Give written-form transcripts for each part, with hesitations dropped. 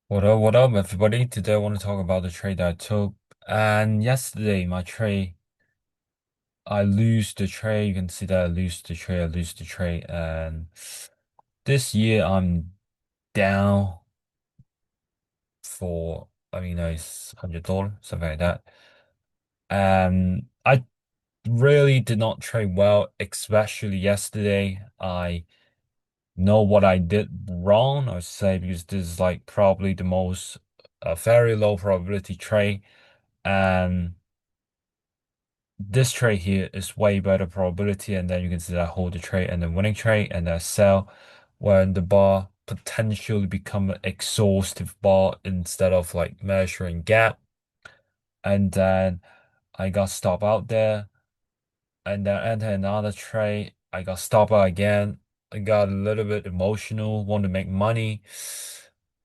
What up, everybody? Today I want to talk about the trade that I took. And yesterday, my trade, I lose the trade. You can see that I lose the trade. And this year, I'm down for, it's $100, something like that. And I really did not trade well, especially yesterday. I know what I did wrong, I would say, because this is like probably the most very low probability trade. And this trade here is way better probability, and then you can see that hold the trade and then winning trade and then sell when the bar potentially become an exhaustive bar instead of like measuring gap. And then I got stop out there and then enter another trade. I got stop out again. I got a little bit emotional, want to make money.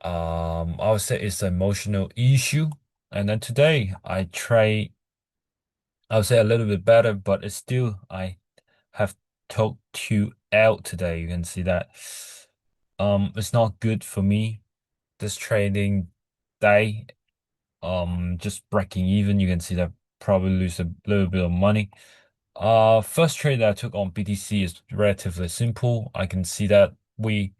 I would say it's an emotional issue. And then today I trade, I would say a little bit better, but it's still I have took two out today. You can see that. It's not good for me. This trading day, just breaking even. You can see that probably lose a little bit of money. First trade that I took on BTC is relatively simple. I can see that we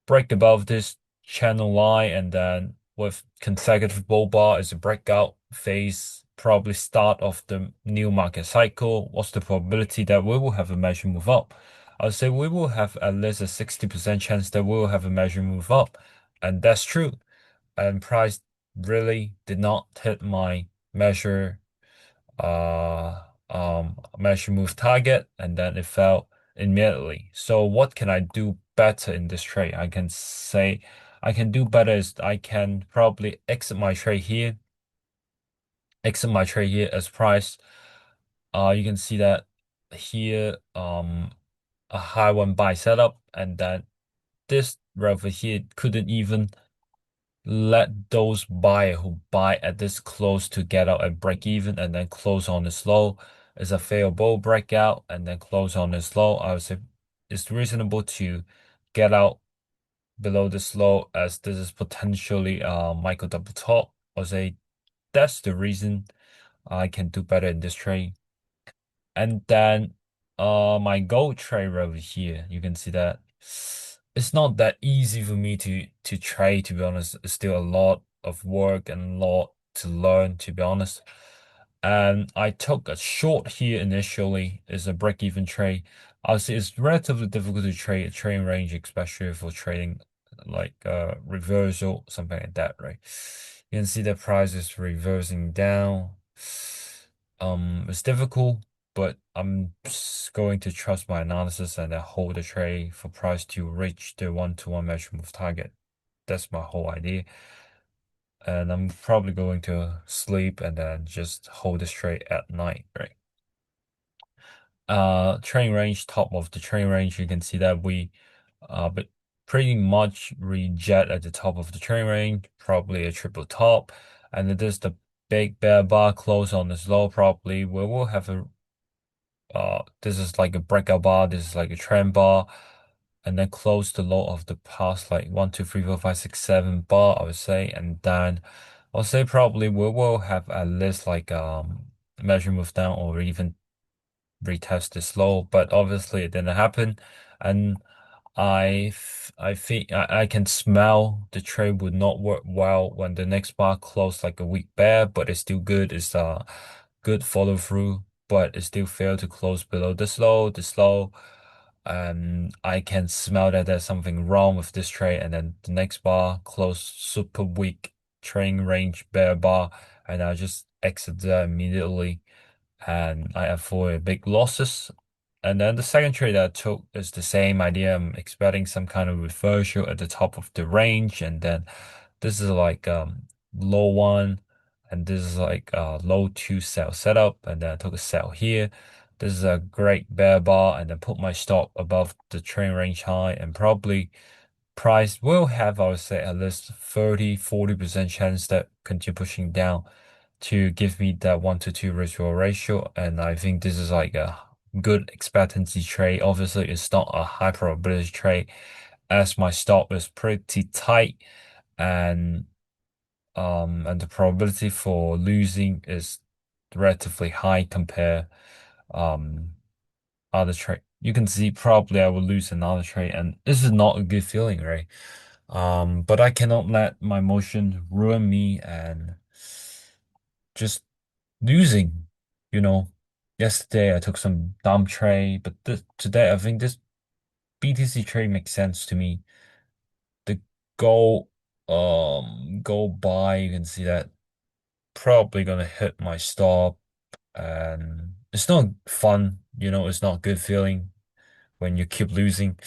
break above this channel line and then with consecutive bull bar is a breakout phase, probably start of the new market cycle. What's the probability that we will have a measure move up? I would say we will have at least a 60% chance that we will have a measure move up. And that's true. And price really did not hit my measure measure move target and then it fell immediately. So what can I do better in this trade? I can say I can do better is I can probably exit my trade here as price. You can see that here a high one buy setup and then this over here couldn't even let those buyer who buy at this close to get out and break even and then close on this low is a fair bull breakout and then close on this low. I would say it's reasonable to get out below this low as this is potentially micro double top. I would say that's the reason I can do better in this trade. And then my gold trade over here, you can see that it's not that easy for me to trade, to be honest. It's still a lot of work and a lot to learn, to be honest. And I took a short here initially, is a break-even trade. I would say it's relatively difficult to trade a trading range, especially for trading like reversal, something like that, right? You can see the price is reversing down. It's difficult, but I'm going to trust my analysis and then hold the trade for price to reach the one-to-one measure move target. That's my whole idea. And I'm probably going to sleep and then just hold the trade at night, right? Training range, top of the training range, you can see that we but pretty much reject at the top of the training range, probably a triple top. And it is the big bear bar close on this low, probably we will have a this is like a breakout bar, this is like a trend bar, and then close the low of the past like 1, 2, 3, 4, 5, 6, 7 bar, I would say, and then I'll say probably we will have at least like measure move down or even retest this low, but obviously it didn't happen, and I think I can smell the trade would not work well when the next bar closed like a weak bear, but it's still good. It's good follow through, but it still failed to close below this low. And I can smell that there's something wrong with this trade, and then the next bar closed super weak trading range bear bar, and I just exit there immediately and I avoid big losses. And then the second trade that I took is the same idea. I'm expecting some kind of reversal at the top of the range, and then this is like low one, and this is like low two sell setup, and then I took a sell here. This is a great bear bar, and then put my stop above the trend range high, and probably price will have, I would say, at least 30–40% chance that continue pushing down to give me that 1 to 2 ratio. And I think this is like a good expectancy trade. Obviously, it's not a high probability trade as my stop is pretty tight and the probability for losing is relatively high compare um other trade. You can see probably I will lose another trade, and this is not a good feeling, right? But I cannot let my emotion ruin me and just losing, you know. Yesterday I took some dumb trade, but today I think this BTC trade makes sense to me. The gold gold buy, you can see that probably gonna hit my stop, and it's not fun, it's not a good feeling when you keep losing.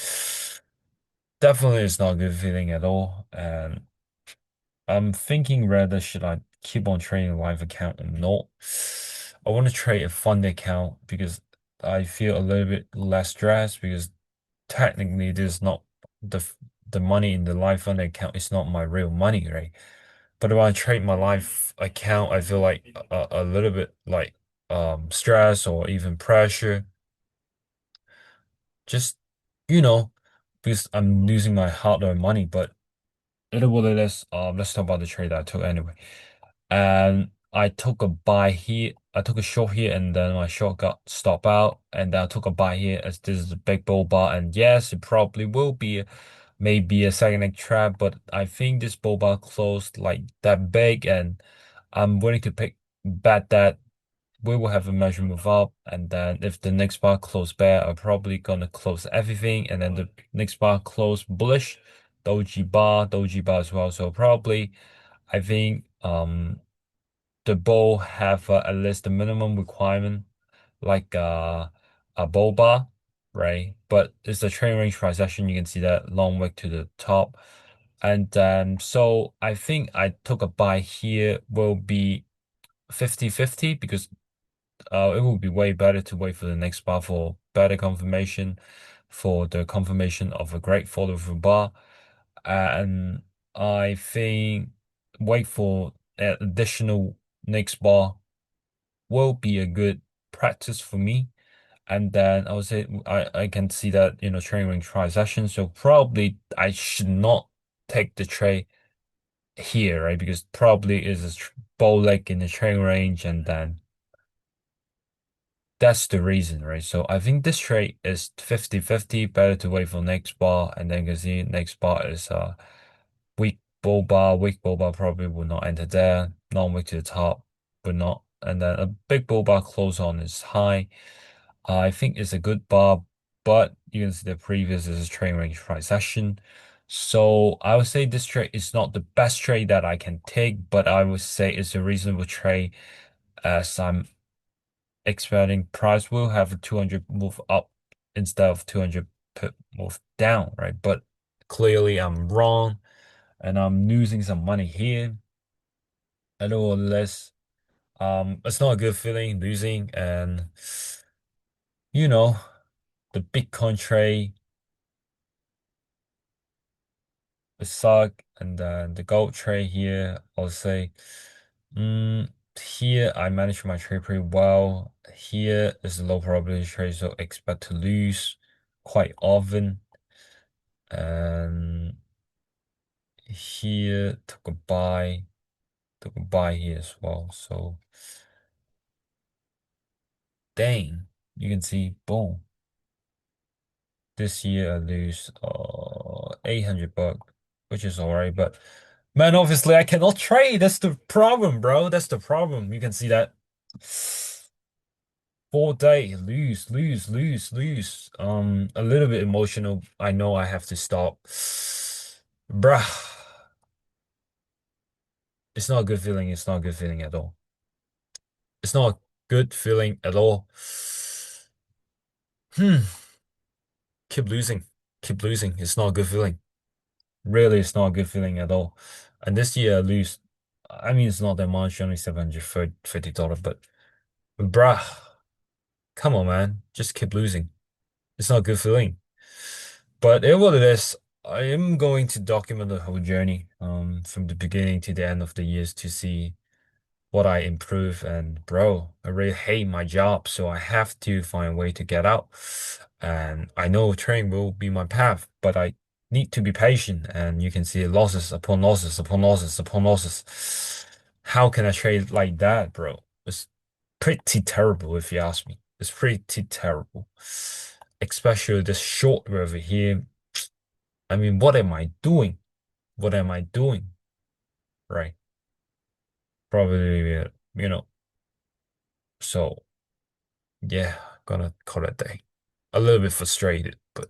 Definitely it's not a good feeling at all. And I'm thinking rather should I keep on trading a live account or not? I want to trade a fund account because I feel a little bit less stressed because technically there's not the the money in the live fund account is not my real money, right? But when I trade my live account, I feel like a little bit like stress or even pressure. Just you know, because I'm losing my hard-earned money, but it is what it is. Let's talk about the trade that I took anyway. And I took a buy here. I took a short here, and then my short got stopped out. And then I took a buy here as this is a big bull bar. And yes, it probably will be maybe a second leg trap, but I think this bull bar closed like that big, and I'm willing to bet that we will have a measure move up. And then if the next bar close bear, I'm probably gonna close everything, and then the next bar close bullish, doji bar as well. So probably I think the bowl have at least the minimum requirement like a bowl bar, right? But it's a trailing range price action. You can see that long wick to the top. And so I think I took a buy here will be 50-50 because it would be way better to wait for the next bar for better confirmation, for the confirmation of a great follow through bar. And I think wait for an additional next bar will be a good practice for me. And then I would say I can see that, training range price session. So probably I should not take the trade here, right? Because probably is a bow leg in the training range, and then that's the reason, right? So I think this trade is 50-50. Better to wait for next bar, and then you can see next bar is weak bull bar probably will not enter there. Non-wick to the top will not, and then a big bull bar close on is high. I think it's a good bar, but you can see the previous is a trade range price action. So I would say this trade is not the best trade that I can take, but I would say it's a reasonable trade as I'm expecting price will have a 200 move up instead of 200 pip move down, right? But clearly I'm wrong and I'm losing some money here. A little less. It's not a good feeling losing, and you know, the Bitcoin trade it suck, and then the gold trade here, I'll say, mm, here I manage my trade pretty well. Here is a low probability trade, so expect to lose quite often. And here took a buy here as well. So dang, you can see, boom. This year I lose 800 bucks, which is alright, but man, obviously I cannot trade. That's the problem, bro. That's the problem. You can see that 4 day lose. A little bit emotional. I know I have to stop. Bruh, it's not a good feeling. It's not a good feeling at all. It's not a good feeling at all. Hmm. Keep losing. Keep losing. It's not a good feeling. Really, it's not a good feeling at all. And this year, I lose. I mean, it's not that much, only $750, but bruh, come on, man. Just keep losing. It's not a good feeling. But it what it is. I am going to document the whole journey, from the beginning to the end of the years to see what I improve. And bro, I really hate my job, so I have to find a way to get out. And I know training will be my path, but I need to be patient, and you can see losses upon losses upon losses upon losses. How can I trade like that, bro? It's pretty terrible if you ask me. It's pretty terrible. Especially this short over here. I mean, what am I doing? What am I doing? Right. Probably, so yeah, gonna call it a day. A little bit frustrated, but